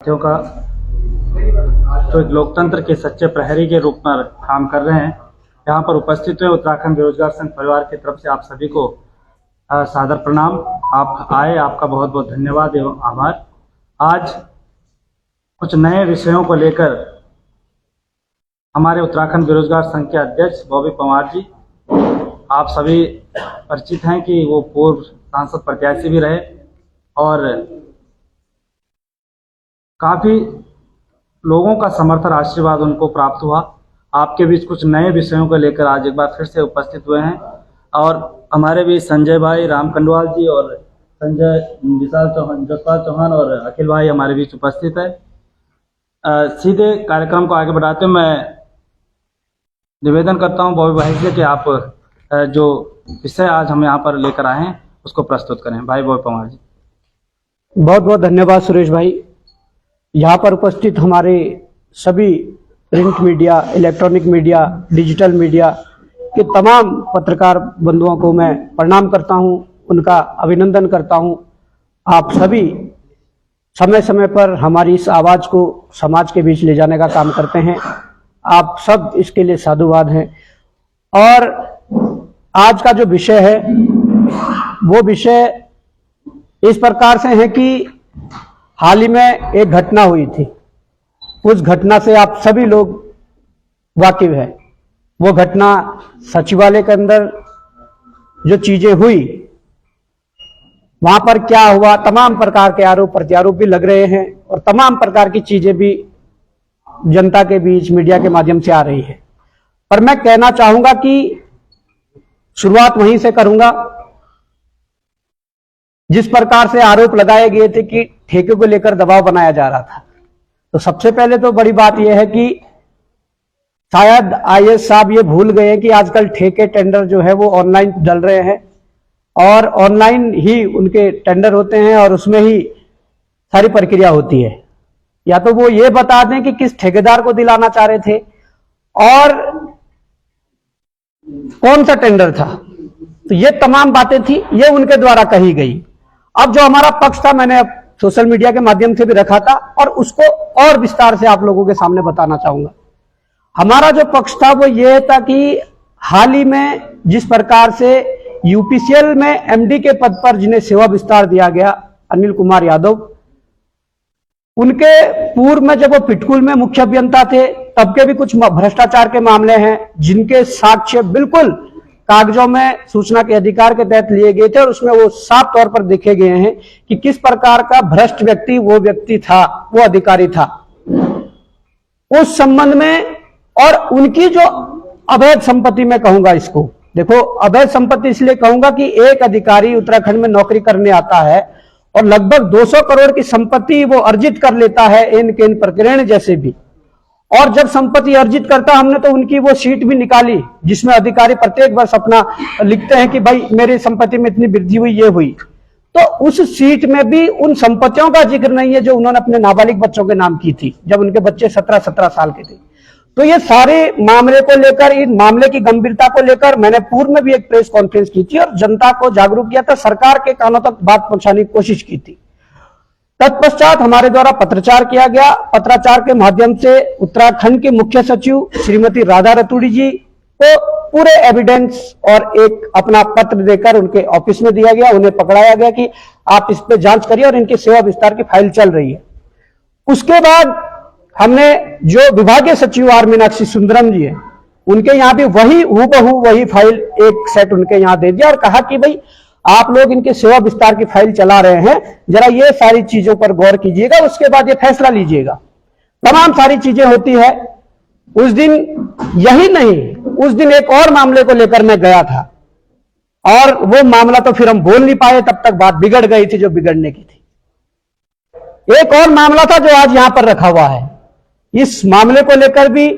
साथियों का जो एक लोकतंत्र के सच्चे प्रहरी के रूप में काम कर रहे हैं, यहाँ पर उपस्थित हुए उत्तराखंड बेरोजगार संघ परिवार की तरफ से आप सभी को सादर प्रणाम। आप आए, आपका बहुत बहुत धन्यवाद एवं आभार। आज कुछ नए विषयों को लेकर हमारे उत्तराखंड बेरोजगार संघ के अध्यक्ष बॉबी पंवार जी, आप सभी परिचित हैं कि वो पूर्व सांसद प्रत्याशी भी रहे और काफी लोगों का समर्थन आशीर्वाद उनको प्राप्त हुआ। आपके बीच कुछ नए विषयों को लेकर आज एक बार फिर से उपस्थित हुए हैं और हमारे बीच संजय भाई, राम कंडवाल जी और संजय जसपाल चौहान और अखिल भाई हमारे बीच उपस्थित है। सीधे कार्यक्रम को आगे बढ़ाते हुए मैं निवेदन करता हूं बॉबी भाई से कि आप जो विषय आज हम यहाँ पर लेकर आए हैं उसको प्रस्तुत करें। भाई बॉबी पंवार जी। बहुत बहुत धन्यवाद सुरेश भाई। यहाँ पर उपस्थित हमारे सभी print media, electronic media, digital media के तमाम पत्रकार बंधुओं को मैं प्रणाम करता हूँ, उनका अभिनंदन करता हूँ। आप सभी समय समय पर हमारी इस आवाज़ को समाज के बीच ले जाने का काम करते हैं। आप सब इसके लिए साधुवाद हैं। और आज का जो विषय है वो विषय इस प्रकार से है कि हाल ही में एक घटना हुई थी। उस घटना से आप सभी लोग वाकिफ हैं। वो घटना सचिवालय के अंदर जो चीजें हुई, वहां पर क्या हुआ, तमाम प्रकार के आरोप प्रत्यारोप भी लग रहे हैं और तमाम प्रकार की चीजें भी जनता के बीच मीडिया के माध्यम से आ रही है। पर मैं कहना चाहूंगा कि शुरुआत वहीं से करूंगा जिस प्रकार से आरोप लगाए गए थे कि ठेके को लेकर दबाव बनाया जा रहा था। तो सबसे पहले तो बड़ी बात यह है कि शायद आईएएस साहब ये भूल गए हैं कि आजकल ठेके टेंडर जो है वो ऑनलाइन चल रहे हैं और ऑनलाइन ही उनके टेंडर होते हैं और उसमें ही सारी प्रक्रिया होती है। या तो वो ये बता दें कि किस ठेकेदार को दिलाना चाह रहे थे और कौन सा टेंडर था। तो ये तमाम बातें थी, ये उनके द्वारा कही गई। अब जो हमारा पक्ष था, मैंने सोशल मीडिया के माध्यम से भी रखा था और उसको और विस्तार से आप लोगों के सामने बताना चाहूंगा। हमारा जो पक्ष था वो ये था कि हाल ही में जिस प्रकार से यूपीसीएल में एमडी के पद पर जिन्हें सेवा विस्तार दिया गया, अनिल कुमार यादव, उनके पूर्व में जब वो पिटकुल में मुख्य अभियंता थे तब के भी कुछ भ्रष्टाचार के मामले हैं जिनके साक्ष्य बिल्कुल कागजों में सूचना के अधिकार के तहत लिए गए थे और उसमें वो साफ तौर पर देखे गए हैं कि किस प्रकार का भ्रष्ट व्यक्ति वो व्यक्ति था, वो अधिकारी था। उस संबंध में और उनकी जो अवैध संपत्ति, मैं कहूंगा इसको, देखो अवैध संपत्ति इसलिए कहूंगा कि एक अधिकारी उत्तराखंड में नौकरी करने आता है और लगभग 200 करोड़ की संपत्ति वो अर्जित कर लेता है इन केन प्रकरण जैसे भी। और जब संपत्ति अर्जित करता, हमने तो उनकी वो शीट भी निकाली जिसमें अधिकारी प्रत्येक वर्ष अपना लिखते हैं कि भाई मेरी संपत्ति में इतनी वृद्धि हुई, ये हुई। तो उस शीट में भी उन संपत्तियों का जिक्र नहीं है जो उन्होंने अपने नाबालिग बच्चों के नाम की थी जब उनके बच्चे 17-17 साल के थे। तो ये सारे मामले को लेकर, इन मामले की गंभीरता को लेकर मैंने पूर्व में भी एक प्रेस कॉन्फ्रेंस की थी और जनता को जागरूक किया था, सरकार के कानों तक बात पहुंचाने की कोशिश की थी। तत्पश्चात हमारे द्वारा पत्राचार किया गया। पत्राचार के माध्यम से उत्तराखंड के मुख्य सचिव श्रीमती राधा रतूड़ी जी को पूरे एविडेंस और एक अपना पत्र देकर उनके ऑफिस में दिया गया। उन्हें पकड़ाया गया कि आप इस पे जांच करिए और इनकी सेवा विस्तार की फाइल चल रही है। उसके बाद हमने जो विभागीय सचिव आर मीनाक्षी सुंदरम जी है, उनके यहाँ भी वही हूबहू वही फाइल एक सेट उनके यहाँ दे दिया और कहा कि भाई आप लोग इनके सेवा विस्तार की फाइल चला रहे हैं, जरा ये सारी चीजों पर गौर कीजिएगा, उसके बाद ये फैसला लीजिएगा। तमाम सारी चीजें होती है। उस दिन यही नहीं, उस दिन एक और मामले को लेकर मैं गया था और वो मामला तो फिर हम बोल नहीं पाए, तब तक बात बिगड़ गई थी जो बिगड़ने की थी। एक और मामला था जो आज यहां पर रखा हुआ है। इस मामले को लेकर भी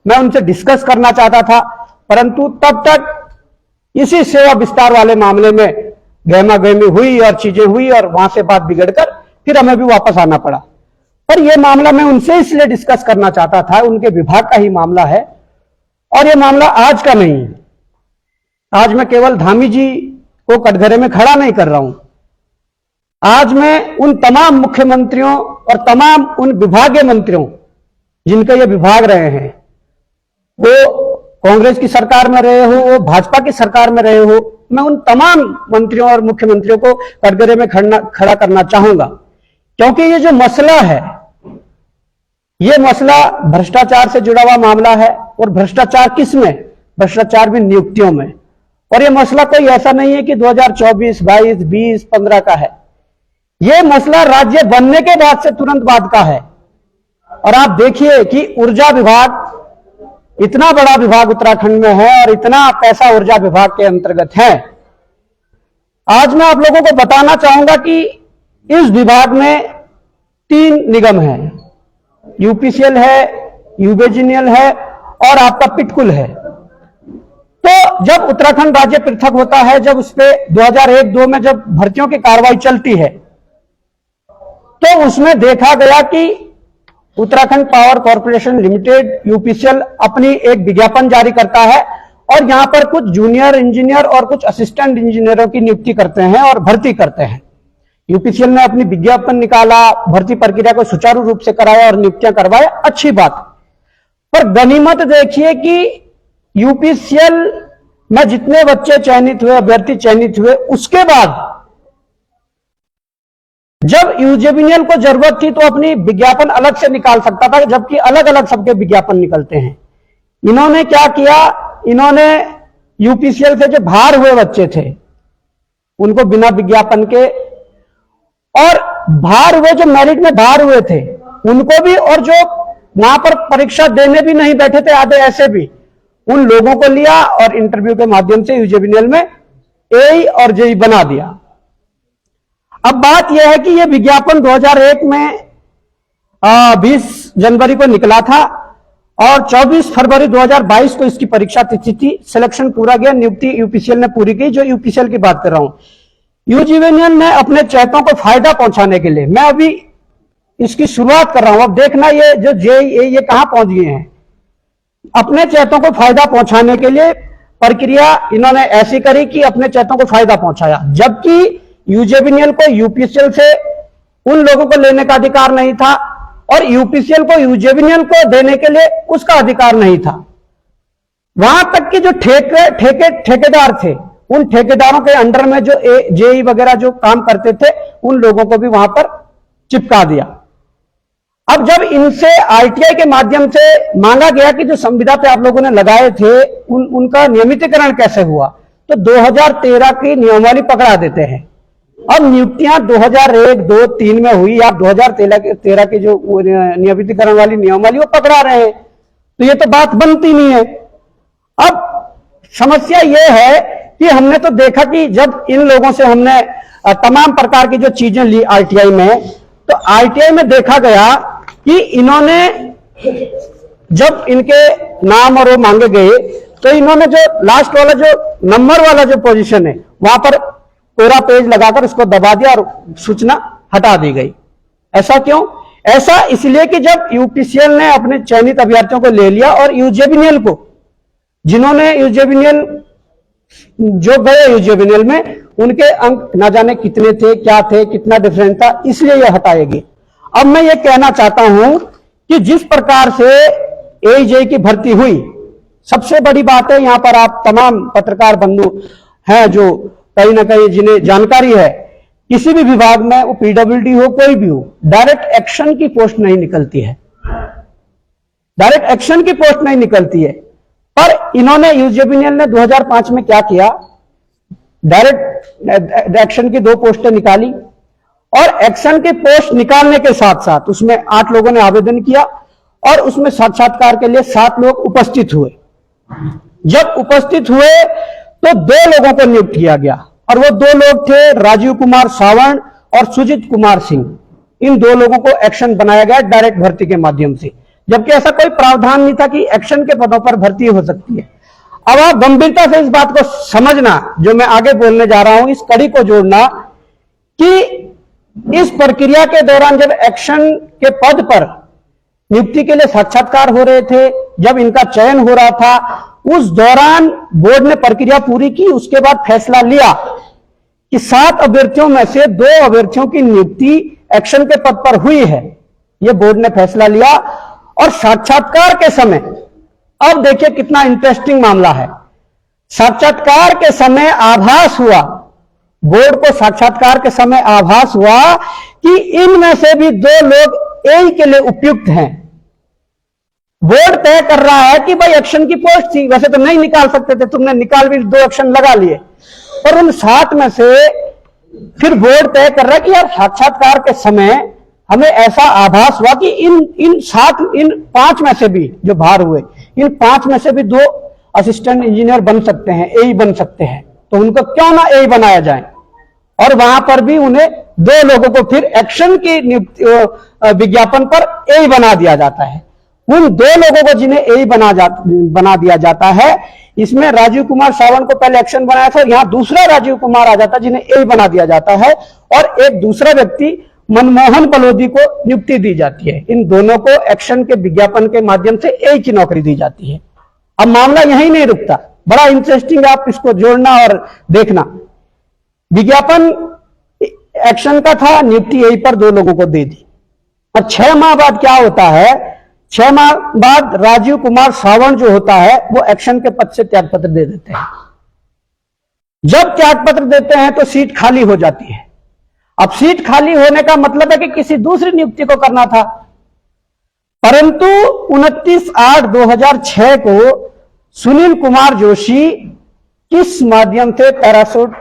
मैं उनसे डिस्कस करना चाहता था, परंतु तब तक इसी सेवा विस्तार वाले मामले में गहमा गहमी हुई और चीजें हुई और वहां से बात बिगड़कर फिर हमें भी वापस आना पड़ा। पर यह मामला मैं उनसे इसलिए डिस्कस करना चाहता था, उनके विभाग का ही मामला है और यह मामला आज का नहीं है। आज मैं केवल धामी जी को कटघरे में खड़ा नहीं कर रहा हूं, आज मैं उन तमाम मुख्यमंत्रियों और तमाम उन विभागीय मंत्रियों जिनके ये विभाग रहे हैं, वो कांग्रेस की सरकार में रहे हो, वो भाजपा की सरकार में रहे हो, मैं उन तमाम मंत्रियों और मुख्यमंत्रियों को कटघरे में खड़ा करना चाहूंगा। क्योंकि ये जो मसला है, ये मसला भ्रष्टाचार से जुड़ा हुआ मामला है। और भ्रष्टाचार किस में? भ्रष्टाचार भी नियुक्तियों में। और ये मसला कोई ऐसा नहीं है कि 2024, 22, 20, 15 का है। ये मसला राज्य बनने के बाद से तुरंत बाद का है। और आप देखिए कि ऊर्जा विभाग, इतना बड़ा विभाग उत्तराखंड में है और इतना पैसा ऊर्जा विभाग के अंतर्गत है। आज मैं आप लोगों को बताना चाहूंगा कि इस विभाग में 3 निगम हैं, यूपीसीएल है, यूबीजीएनएल है और आपका पिटकुल है। तो जब उत्तराखंड राज्य पृथक होता है, जब उस पे 2001-2 में जब भर्तियों की कार्रवाई चलती है, तो उसमें देखा गया कि Uttarakhand power corporation limited UPCL अपनी एक विज्ञापन जारी करता है और यहां पर कुछ जूनियर इंजीनियर और कुछ असिस्टेंट इंजीनियरों की नियुक्ति करते हैं और भर्ती करते हैं। यूपीसीएल ने अपनी विज्ञापन निकाला, भर्ती प्रक्रिया को सुचारू रूप से कराया और नियुक्तियां करवाया, अच्छी बात। पर गनीमत देखिए कि यूपीसीएल में जितने बच्चे चयनित हुए, अभ्यर्थी चयनित हुए, उसके बाद जब यूजेबीएनएल को जरूरत थी तो अपनी विज्ञापन अलग से निकाल सकता था, जबकि अलग अलग सबके विज्ञापन निकलते हैं। इन्होंने क्या किया, इन्होंने यूपीसीएल से जो बाहर हुए बच्चे थे उनको बिना विज्ञापन के, और बाहर हुए जो मेरिट में बाहर हुए थे उनको भी, और जो वहां पर परीक्षा देने भी नहीं बैठे थे आधे ऐसे भी, उन लोगों को लिया और इंटरव्यू के माध्यम से यूजेबीएनएल में एई और जेई बना दिया। अब बात यह है कि यह विज्ञापन 2001 में 20 जनवरी को निकला था और 24 फरवरी 2022 को इसकी परीक्षा तिथि थी। सिलेक्शन पूरा गया, नियुक्ति यूपीसीएल ने पूरी की। जो यूपीसीएल की बात कर रहा हूं, यूजीबीएनएल ने अपने चयनितों को फायदा पहुंचाने के लिए, मैं अभी इसकी शुरुआत कर रहा हूं, अब देखना ये जो जेईई ये कहां पहुंच गए हैं। अपने चयनितों को फायदा पहुंचाने के लिए प्रक्रिया इन्होंने ऐसी करी कि अपने चयनितों को फायदा पहुंचाया, जबकि यूजेबीएनएल को यूपीसीएल से उन लोगों को लेने का अधिकार नहीं था और यूपीसीएल को यूजेबीएनएल को देने के लिए उसका अधिकार नहीं था। वहां तक कि जो ठेकेदार थे, उन ठेकेदारों के अंडर में जो जेई वगैरह जो काम करते थे, उन लोगों को भी वहां पर चिपका दिया। अब जब इनसे आरटीआई के माध्यम से मांगा गया कि जो संविदा पे आप लोगों ने लगाए थे उनका नियमितीकरण कैसे हुआ, तो 2013 की नियमावली पकड़ा देते हैं। अब नियुक्तियां 2001, 2, 3 में हुई, आप 2013 की जो नियमितीकरण वाली नियमावली वो पकड़ा रहे हैं, तो ये तो बात बनती नहीं है। अब समस्या ये है कि हमने तो देखा कि जब इन लोगों से हमने तमाम प्रकार की जो चीजें ली आरटीआई में, तो आरटीआई में देखा गया कि इन्होंने जब इनके नाम और वो मांगे गए, तो इन्होंने जो लास्ट वाला जो नंबर वाला जो पोजीशन है वहां पर पूरा पेज लगाकर उसको दबा दिया और सूचना हटा दी गई। ऐसा क्यों? ऐसा इसलिए कि जब यूपीसीएल ने अपने चयनित अभ्यर्थियों को ले लिया और यूजेबीएनएल को, जिन्होंने यूजेबीएनएल जो गए यूजेबीएनएल में, उनके अंक ना जाने कितने थे, क्या थे, कितना डिफरेंस था, इसलिए यह हटाएगी। अब मैं ये कहना चाहता हूं कि जिस प्रकार से एजेई की भर्ती हुई, सबसे बड़ी बात है, यहां पर आप तमाम पत्रकार बंधु हैं जो कहीं ना कहीं जिन्हें जानकारी है, किसी भी विभाग में, वो पीडब्ल्यूडी हो कोई भी हो, डायरेक्ट एक्शन की पोस्ट नहीं निकलती है, डायरेक्ट एक्शन की पोस्ट नहीं निकलती है। पर इन्होंने यूजेबीएनएल ने 2005 में क्या किया, डायरेक्ट एक्शन की 2 पोस्टें निकाली और एक्शन की पोस्ट निकालने के साथ साथ उसमें 8 लोगों ने आवेदन किया और उसमें साक्षात्कार के लिए 7 लोग उपस्थित हुए। जब उपस्थित हुए तो 2 लोगों को नियुक्त किया गया और वो 2 लोग थे राजीव कुमार सावर्ण और सुजीत कुमार सिंह। इन 2 लोगों को एक्शन बनाया गया डायरेक्ट भर्ती के माध्यम से, जबकि ऐसा कोई प्रावधान नहीं था कि एक्शन के पदों पर भर्ती हो सकती है। अब आप गंभीरता से इस बात को समझना, जो मैं आगे बोलने जा रहा हूं, इस कड़ी को जोड़ना कि इस प्रक्रिया के दौरान जब एक्शन के पद पर नियुक्ति के लिए साक्षात्कार हो रहे थे, जब इनका चयन हो रहा था, उस दौरान बोर्ड ने प्रक्रिया पूरी की। उसके बाद फैसला लिया कि 7 अभ्यर्थियों में से 2 अभ्यर्थियों की नियुक्ति एक्शन के पद पर हुई है ये बोर्ड ने फैसला लिया। और साक्षात्कार के समय, अब देखिए कितना इंटरेस्टिंग मामला है। साक्षात्कार के समय आभास हुआ, बोर्ड को साक्षात्कार के समय आभास हुआ कि इनमें से भी 2 लोग ए के लिए उपयुक्त हैं। बोर्ड तय कर रहा है कि भाई एक्शन की पोस्ट थी, वैसे तो नहीं निकाल सकते थे, तुमने निकाल भी 2 एक्शन लगा लिए, और उन 7 में से फिर बोर्ड तय कर रहा है कि यार साक्षात्कार के समय हमें ऐसा आभास हुआ कि इन 5 में से भी जो बाहर हुए, इन 5 में से भी 2 असिस्टेंट इंजीनियर बन सकते हैं, ए बन सकते हैं, तो उनको क्यों ना ए बनाया जाए। और वहां पर भी उन्हें 2 लोगों को फिर एक्शन की विज्ञापन पर ए बना दिया जाता है। उन 2 लोगों को जिन्हें ए बना दिया जाता है, इसमें राजीव कुमार सावंत को पहले एक्शन बनाया था, यहां दूसरा राजीव कुमार आ जाता है जिन्हें ए बना दिया जाता है, और एक दूसरा व्यक्ति मनमोहन बलोदी को नियुक्ति दी जाती है। इन दोनों को एक्शन के विज्ञापन के माध्यम से ए की नौकरी दी जाती है। अब मामला यहीं नहीं रुकता, बड़ा इंटरेस्टिंग, आप इसको जोड़ना और देखना। विज्ञापन एक्शन का था, नियुक्ति ए पर 2 लोगों को दे दी, और 6 माह बाद क्या होता है, 6 माह बाद राजीव कुमार सावंत जो होता है वो एक्शन के पद से त्यागपत्र दे देते हैं। जब त्यागपत्र देते हैं तो सीट खाली हो जाती है। अब सीट खाली होने का मतलब है कि किसी दूसरी नियुक्ति को करना था, परंतु 29/8/2006 को सुनील कुमार जोशी किस माध्यम से पैराशूट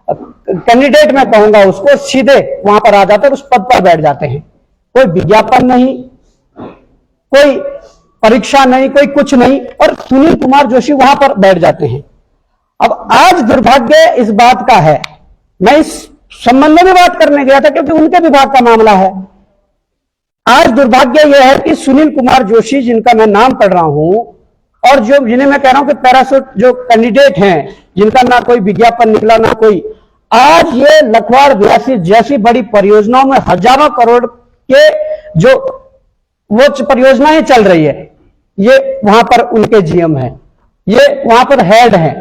कैंडिडेट में कहूंगा उसको, सीधे वहां पर आ जाते हैं, उस पद पर बैठ जाते हैं। कोई विज्ञापन नहीं, कोई परीक्षा नहीं, कोई कुछ नहीं, और सुनील कुमार जोशी वहां पर बैठ जाते हैं। अब आज दुर्भाग्य इस बात का है, मैं इस संबंध में बात करने गया था क्योंकि उनके विभाग का मामला है। आज दुर्भाग्य यह है कि सुनील कुमार जोशी, जिनका मैं नाम पढ़ रहा हूं, और जिन्हें मैं कह रहा हूं कि पैराशूट जो कैंडिडेट हैं, जिनका ना कोई विज्ञापन निकला ना कोई, आज ये लखवाड़ ब्यासी जैसी बड़ी परियोजनाओं में हजारों करोड़ के जो वो परियोजनाएं चल रही है, ये वहां पर उनके जीएम है, ये वहां पर हेड है।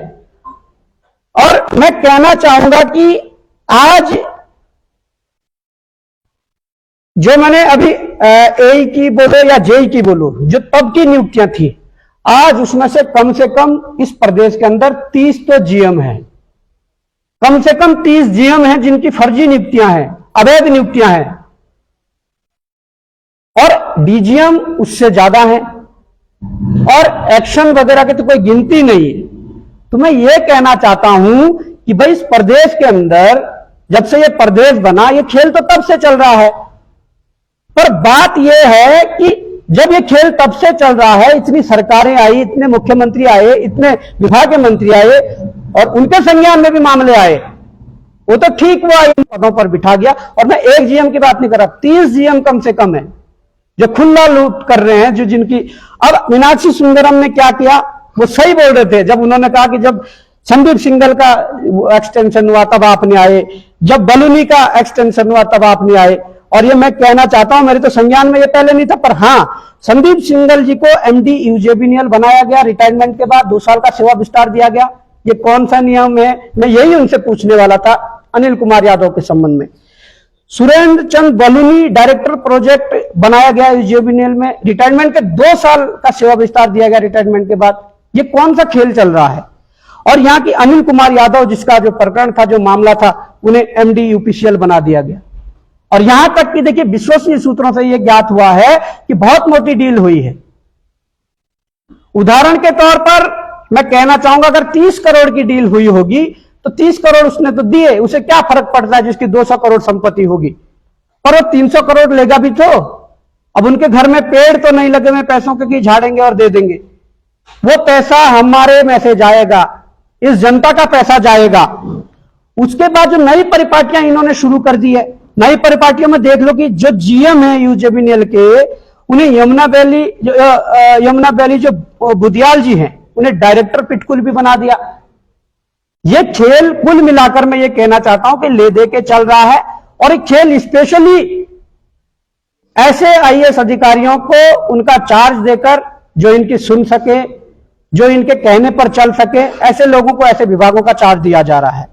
और मैं कहना चाहूंगा कि आज जो मैंने अभी ए की बोलो या जे की बोलो, जो तब की नियुक्तियां थी, आज उसमें से कम इस प्रदेश के अंदर 30 तो जीएम है, कम से कम 30 जीएम हैं जिनकी फर्जी नियुक्तियां हैं, अवैध नियुक्तियां हैं, और डीजीएम उससे ज्यादा है, और एक्शन वगैरह की तो कोई गिनती नहीं है। तो मैं ये कहना चाहता हूं कि भाई इस प्रदेश के अंदर जब से ये प्रदेश बना, ये खेल तो तब से चल रहा है, पर बात यह है कि जब ये खेल तब से चल रहा है, इतनी सरकारें आई, इतने मुख्यमंत्री आए, इतने विभाग के मंत्री आए, और उनके संज्ञान में भी मामले आए, वो तो ठीक हुआ, इन पदों पर बिठा गया। और मैं एक जीएम की बात नहीं कर रहा, 30 जीएम कम से कम है जो खुला लूट कर रहे हैं, जो जिनकी। अब मीनाक्षी सुंदरम ने क्या किया, वो सही बोल रहे थे जब उन्होंने कहा कि जब संदीप सिंघल का एक्सटेंशन हुआ तब आप नहीं आए, जब बलूनी का एक्सटेंशन हुआ तब आप नहीं आए। और ये मैं कहना चाहता हूं, मेरे तो संज्ञान में ये पहले नहीं था, पर हां, संदीप सिंघल जी को एमडी यूजेबीनियल बनाया गया, रिटायरमेंट के बाद 2 साल का सेवा विस्तार दिया गया। ये कौन सा नियम है, मैं यही उनसे पूछने वाला था अनिल कुमार यादव के संबंध में। सुरेंद्र चंद बलूनी डायरेक्टर प्रोजेक्ट बनाया गया यूजेबीनियल में, रिटायरमेंट के 2 साल का सेवा विस्तार दिया गया रिटायरमेंट के बाद। ये कौन सा खेल चल रहा है। और यहां की अनिल कुमार यादव, जिसका जो प्रकरण था, जो मामला था, उन्हें एमडी यूपीसीएल बना दिया गया। और यहां तक कि देखिए विश्वसनीय सूत्रों से यह ज्ञात हुआ है कि बहुत मोटी डील हुई है। उदाहरण के तौर पर मैं कहना चाहूंगा, अगर 30 करोड़ की डील हुई होगी तो 30 करोड़ उसने तो दिए, उसे क्या फर्क पड़ता है जिसकी 200 करोड़ संपत्ति होगी, पर वो 300 करोड़ लेगा भी तो। अब उनके घर में पेड़ तो नहीं लगे हुए पैसों के कि झाड़ेंगे और दे देंगे, वो पैसा हमारे में से जाएगा, इस जनता का पैसा जाएगा। उसके बाद जो नई परिपाटियां इन्होंने शुरू कर दी है, नई परिपाटियों में देख लो कि जो जीएम है यूजेबीनियल के, उन्हें यमुना वैली जो बुदियाल जी हैं, उन्हें डायरेक्टर पिटकुल भी बना दिया। ये खेल कुल मिलाकर मैं ये कहना चाहता हूं कि ले दे के चल रहा है। और एक खेल स्पेशली ऐसे आईएएस अधिकारियों को उनका चार्ज देकर, जो इनकी सुन सके, जो इनके कहने पर चल सके, ऐसे लोगों को, ऐसे विभागों का चार्ज दिया जा रहा है।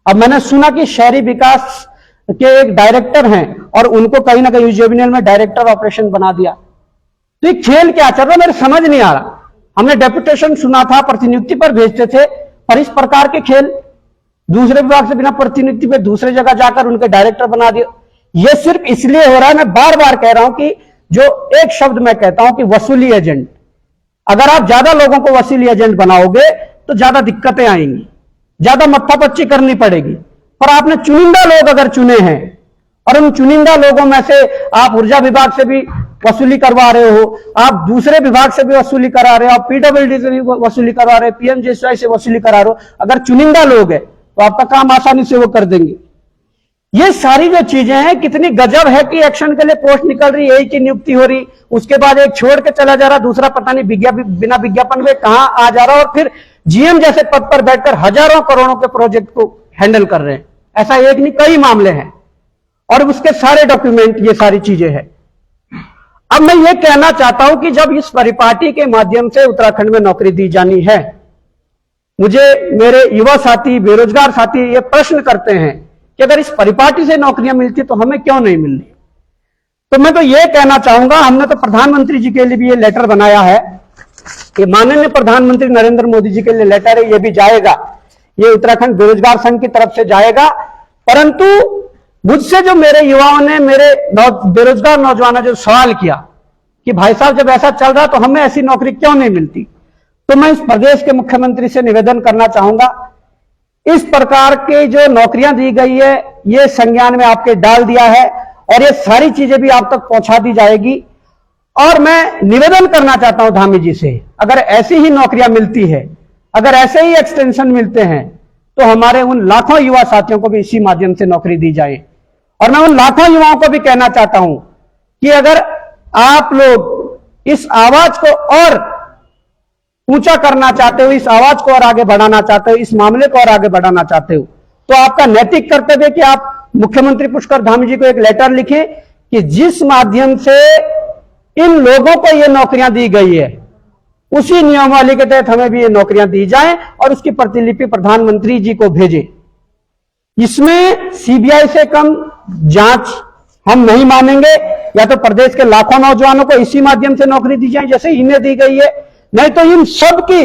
अब मैंने सुना कि शहरी विकास के एक डायरेक्टर हैं और उनको कहीं ना कहीं यूजेबीएल में डायरेक्टर ऑपरेशन बना दिया। तो ये खेल क्या चल रहा है मेरे समझ नहीं आ रहा। हमने डेपुटेशन सुना था, प्रतिनियुक्ति पर भेजते थे, पर इस प्रकार के खेल दूसरे विभाग से बिना प्रतिनियुक्ति पे दूसरे जगह जाकर उनके डायरेक्टर बना दिए। ये सिर्फ इसलिए हो रहा है, मैं बार बार कह रहा हूं कि जो एक शब्द मैं कहता हूं कि वसूली एजेंट, अगर आप ज्यादा लोगों को वसूली एजेंट बनाओगे तो ज्यादा दिक्कतें आएंगी, ज्यादा मत्थापच्ची करनी पड़ेगी। पर आपने चुनिंदा लोग अगर चुने हैं और उन चुनिंदा लोगों में से आप ऊर्जा विभाग से भी वसूली करवा रहे हो, आप दूसरे विभाग से भी वसूली करा रहे हो, आप पीडब्ल्यूडी से भी वसूली करवा रहे हो, पीएमजीएसवाई से वसूली करा रहे हो, अगर चुनिंदा लोग हैं तो आपका काम आसानी से वो कर देंगे। ये सारी जो चीजें हैं, कितनी गजब है कि एक्शन के लिए पोस्ट निकल रही, एक की नियुक्ति हो रही, उसके बाद एक छोड़ के चला जा रहा, दूसरा पता नहीं बिना विज्ञापन में कहां आ जा रहा, और फिर जीएम जैसे पद पर बैठकर हजारों करोड़ों के प्रोजेक्ट को हैंडल कर रहे हैं। ऐसा एक नहीं, कई मामले हैं और उसके सारे डॉक्यूमेंट, ये सारी चीजें हैं। अब मैं ये कहना चाहता हूं कि जब इस परिपाटी के माध्यम से उत्तराखंड में नौकरी दी जानी है, मुझे मेरे युवा साथी, बेरोजगार साथी ये प्रश्न करते हैं कि अगर इस परिपाटी से नौकरियां मिलती तो हमें क्यों नहीं मिल रही। तो मैं तो ये कहना चाहूंगा, हमने तो प्रधानमंत्री जी के लिए भी ये लेटर बनाया है कि माननीय प्रधानमंत्री नरेंद्र मोदी जी के लिए लेटर है, ये भी जाएगा, ये उत्तराखंड बेरोजगार संघ की तरफ से जाएगा। परंतु मुझसे जो मेरे युवाओं ने, मेरे बेरोजगार नौजवानों जो सवाल किया कि भाई साहब जब ऐसा चल रहा तो हमें ऐसी नौकरी क्यों नहीं मिलती, तो मैं इस प्रदेश के मुख्यमंत्री से निवेदन करना चाहूंगा, इस प्रकार के जो नौकरियां दी गई है ये संज्ञान में आपके डाल दिया है और ये सारी चीजें भी आप तक पहुंचा दी जाएगी। और मैं निवेदन करना चाहता हूं धामी जी से, अगर ऐसी ही नौकरियां मिलती है, अगर ऐसे ही एक्सटेंशन मिलते हैं तो हमारे उन लाखों युवा साथियों को भी इसी माध्यम से नौकरी दी जाए। और मैं उन लाखों युवाओं को भी कहना चाहता हूं कि अगर आप लोग इस आवाज को और ऊंचा करना चाहते हो, इस आवाज को और आगे बढ़ाना चाहते हो, इस मामले को और आगे बढ़ाना चाहते हो, तो आपका नैतिक कर्तव्य कि आप मुख्यमंत्री पुष्कर धामी जी को एक लेटर लिखें कि जिस माध्यम से इन लोगों को ये नौकरियां दी गई है उसी नियमावली के तहत हमें भी ये नौकरियां दी जाएं और उसकी प्रतिलिपि प्रधानमंत्री जी को भेजें। इसमें सीबीआई से कम जांच हम नहीं मानेंगे, या तो प्रदेश के लाखों नौजवानों को इसी माध्यम से नौकरी दी जाए जैसे इन्हें दी गई है, नहीं तो इन सब की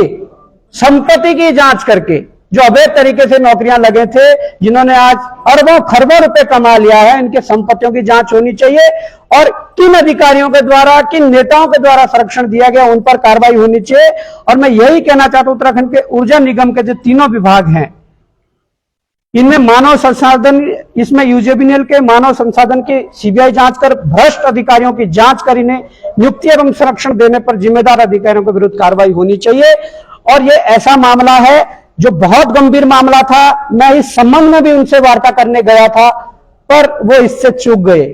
संपत्ति की जांच करके जो अवैध तरीके से नौकरियां लगे थे, जिन्होंने आज अरबों खरबों रुपए कमा लिया है, इनके संपत्तियों की जांच होनी चाहिए और किन अधिकारियों के द्वारा, किन नेताओं के द्वारा संरक्षण दिया गया उन पर कार्रवाई होनी चाहिए। और मैं यही कहना चाहता हूं, उत्तराखंड के ऊर्जा निगम के जो तीनों विभाग हैं, इनमें मानव संसाधन, इसमें यूजेबीएल के मानव संसाधन की सीबीआई जांच कर भ्रष्ट अधिकारियों की जांच कर इन्हें नियुक्ति एवं संरक्षण देने पर जिम्मेदार अधिकारियों के विरुद्ध कार्रवाई होनी चाहिए। और ये ऐसा मामला है जो बहुत गंभीर मामला था, मैं इस संबंध में भी उनसे वार्ता करने गया था पर वो इससे चूक गए,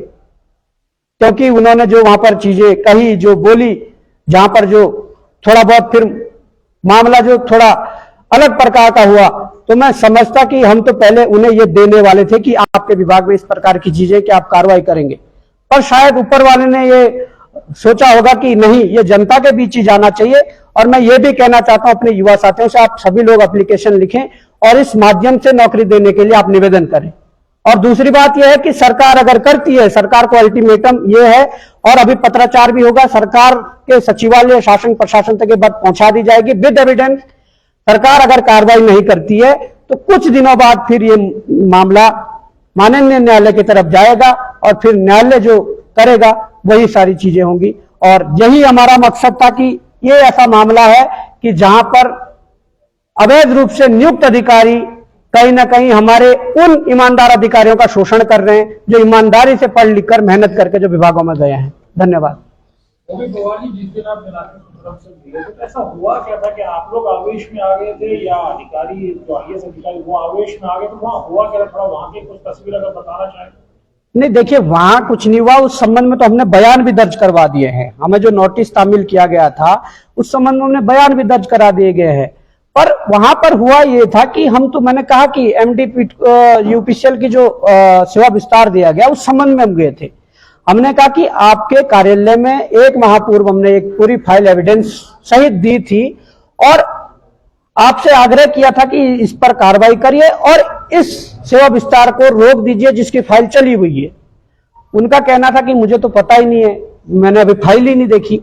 क्योंकि उन्होंने जो वहां पर चीजें कही, जो बोली, जहां पर जो थोड़ा बहुत फिर मामला जो थोड़ा अलग प्रकार का हुआ, तो मैं समझता कि हम तो पहले उन्हें ये देने वाले थे कि आपके विभाग में इस प्रकार की चीजें कि आप कार्रवाई करेंगे, पर शायद ऊपर वाले ने ये सोचा होगा कि नहीं, ये जनता के बीच ही जाना चाहिए। और मैं ये भी कहना चाहता हूं अपने युवा साथियों से, आप सभी लोग एप्लीकेशन लिखें और इस माध्यम से नौकरी देने के लिए आप निवेदन करें। और दूसरी बात यह है कि सरकार अगर करती है, सरकार को अल्टीमेटम ये है, और अभी पत्राचार भी होगा, सरकार के सचिवालय, शासन प्रशासन तक ये बात पहुंचा दी जाएगी विद एविडेंस। सरकार अगर कार्रवाई नहीं करती है तो कुछ दिनों बाद फिर ये मामला माननीय न्यायालय की तरफ जाएगा और फिर न्यायालय जो करेगा वही सारी चीजें होंगी। और यही हमारा मकसद था कि ये ऐसा मामला है कि जहां पर अवैध रूप से नियुक्त अधिकारी कहीं ना कहीं हमारे उन ईमानदार अधिकारियों का शोषण कर रहे हैं जो ईमानदारी से पढ़ लिख कर मेहनत करके जो विभागों में गए हैं। धन्यवाद। जिस दिन आप तरफ से मिले थे, ऐसा हुआ क्या था कि आप लोग आवेश में आ गए थे या अधिकारी जो आईएएस अधिकारी वो आवेश में आ गए, तो वहाँ हुआ क्या, थोड़ा वहाँ की कुछ तस्वीर अगर बताना चाहें। नहीं, देखिए वहां कुछ नहीं हुआ, उस संबंध में तो हमने बयान भी दर्ज करवा दिए हैं। हमें जो नोटिस तामील किया गया था उस संबंध में हमने बयान भी दर्ज करा दिए गए हैं। पर वहां पर हुआ ये था कि हम तो, मैंने कहा कि एमडी यूपीसीएल की जो सेवा विस्तार दिया गया उस संबंध में हम गए थे। हमने कहा कि आपके कार्यालय में एक माह पूर्व हमने एक पूरी फाइल एविडेंस सहित दी थी और आपसे आग्रह किया था कि इस पर कार्रवाई करिए और इस सेवा विस्तार को रोक दीजिए जिसकी फाइल चली हुई है। उनका कहना था कि मुझे तो पता ही नहीं है, मैंने अभी फाइल ही नहीं देखी।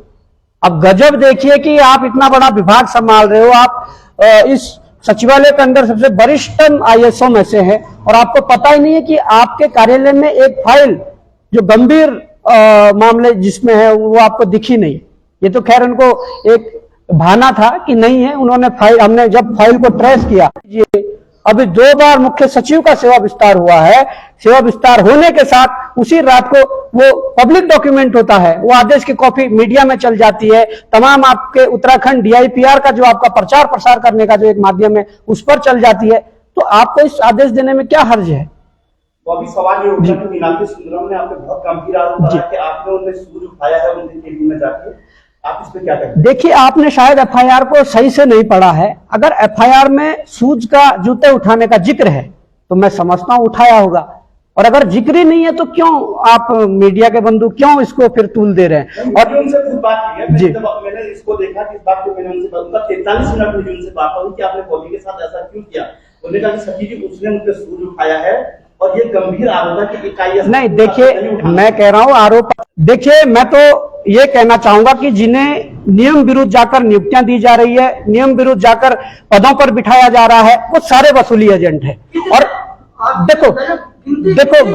अब गजब देखिए कि आप इतना बड़ा विभाग संभाल रहे हो, आप इस सचिवालय के अंदर सबसे वरिष्ठ आईएएसओ में से हैं और आपको पता ही नहीं है कि आपके कार्यालय में एक फाइल जो गंभीर मामले जिसमें है वो आपको दिखी नहीं। ये तो खैर उनको एक भाना था कि नहीं है, उन्होंने हमने जब फाइल को ट्रेस किया, ये अभी 2 बार मुख्य सचिव का सेवा विस्तार हुआ है। सेवा विस्तार होने के साथ उसी रात को वो पब्लिक डॉक्यूमेंट होता है, वो आदेश की कॉपी मीडिया में चल जाती है, तमाम आपके उत्तराखंड डीआईपीआर का जो आपका प्रचार प्रसार करने का जो एक माध्यम है उस पर चल जाती है। तो आपको इस आदेश देने में क्या हर्ज है? तो अभी सवाल ये उठा कि मीनाक्षी सुंदरम ने आपको बहुत गंभीर आरोप लगाया कि आपने उन्हें सूद उठाया है उनके केबिन में जाके, आप इस पे क्या कहेंगे? देखिए, आपने शायद एफआईआर को सही से नहीं पढ़ा है। अगर एफआईआर में सूद का जूते उठाने का जिक्र है तो मैं समझता हूं उठाया होगा, और अगर जिक्र ही नहीं है तो क्यों आप मीडिया के बंधु क्यों इसको फिर तूल दे रहे हैं? और उनसे खुद बात की है, मैंने इसको देखा कि इस बात को मैंने उनसे उनका 43 मिनट मुझे उनसे बात हुई कि आपने बॉबी के साथ ऐसा क्यों किया। उन्होंने कहा कि सचिव जी उसने उनके सूद उठाया है और ये गंभीर आरोप है कि इकाई नहीं। देखिए, मैं कह रहा हूं आरोप, देखिए मैं तो ये कहना चाहूंगा कि जिन्हें नियम विरुद्ध जाकर नियुक्तियां दी जा रही है, नियम विरुद्ध जाकर पदों पर बिठाया जा रहा है, वो सारे वसूली एजेंट हैं। और देखो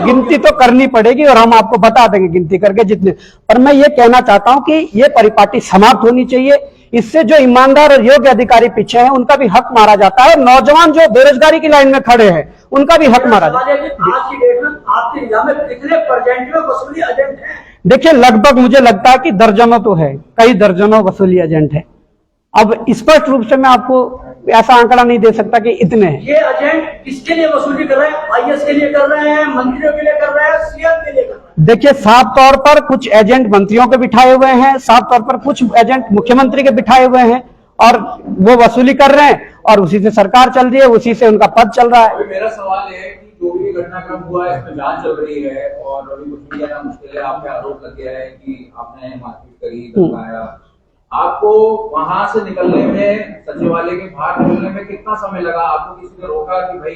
गिनती तो करनी पड़ेगी और हम आपको बता देंगे गिनती करके जितने। और मैं ये कहना चाहता हूं कि ये परिपाटी समाप्त होनी चाहिए। इससे जो ईमानदार और योग्य अधिकारी पीछे हैं उनका भी हक मारा जाता है, नौजवान जो बेरोजगारी की लाइन में खड़े हैं उनका भी हक मारा जाता है। आज की डेट में आपके जिला में कितने परसेंट में वसूली एजेंट हैं? देखिए, लगभग मुझे लगता है कि दर्जनों तो है, कई दर्जनों वसूली एजेंट है। अब स्पष्ट रूप से मैं आपको ऐसा आंकड़ा नहीं दे सकता कि इतने हैं। ये एजेंट किसके लिए वसूली कर रहे हैं? आईएएस के लिए कर रहे हैं, मंत्रियों के लिए कर रहे हैं, सीएम के लिए कर रहे हैं? देखिए, साफ तौर पर कुछ एजेंट मंत्रियों के बिठाए हुए हैं, साफ तौर पर कुछ एजेंट मुख्यमंत्री के बिठाए हुए हैं और वो वसूली कर रहे हैं और उसी से सरकार चल रही है, उसी से उनका पद चल रहा है। मेरा सवाल है कि जो भी घटनाक्रम हुआ है इसमें जांच चल रही है और अभी कुछ भी कहना मुश्किल है, आप पे आरोप लग गया है कि आपने मारपीट करी, धमकाया। आपको वहां से निकलने में, सचिवालय के बाहर निकलने में कितना समय लगा? आपको किसी ने रोका कि भाई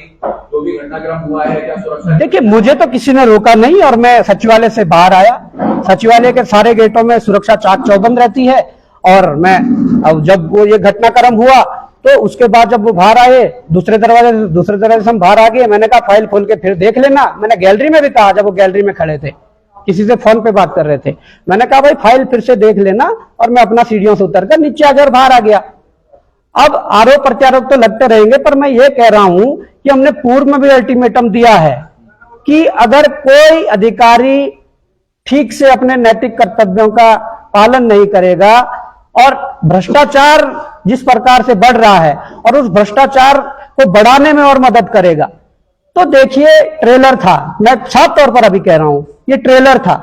जो भी घटनाक्रम हुआ है क्या सुरक्षा? देखिए, मुझे तो किसी ने रोका नहीं और मैं सचिवालय से बाहर आया। सचिवालय के सारे गेटों में सुरक्षा चाक चौबंद रहती है और मैं अब जब वो ये घटनाक्रम हुआ तो उसके बाद जब वो बाहर आए दूसरे दरवाजे से हम बाहर आ गए। मैंने कहा फाइल खोल के फिर देख लेना। मैंने गैलरी में भी कहा, जब वो गैलरी में खड़े थे किसी से फोन पे बात कर रहे थे, मैंने कहा भाई फाइल फिर से देख लेना, और मैं अपना सीढ़ियों से उतरकर नीचे आकर बाहर आ गया। अब आरोप प्रत्यारोप तो लगते रहेंगे, पर मैं ये कह रहा हूं कि हमने पूर्व में भी अल्टीमेटम दिया है कि अगर कोई अधिकारी ठीक से अपने नैतिक कर्तव्यों का पालन नहीं करेगा और भ्रष्टाचार जिस प्रकार से बढ़ रहा है और उस भ्रष्टाचार को बढ़ाने में और मदद करेगा, तो देखिए ट्रेलर था, मैं साफ तौर पर अभी कह रहा हूं ये ट्रेलर था।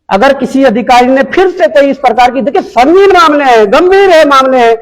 अगर किसी अधिकारी ने फिर से कोई इस प्रकार की, देखिए संगीन मामले हैं, गंभीर है मामले हैं,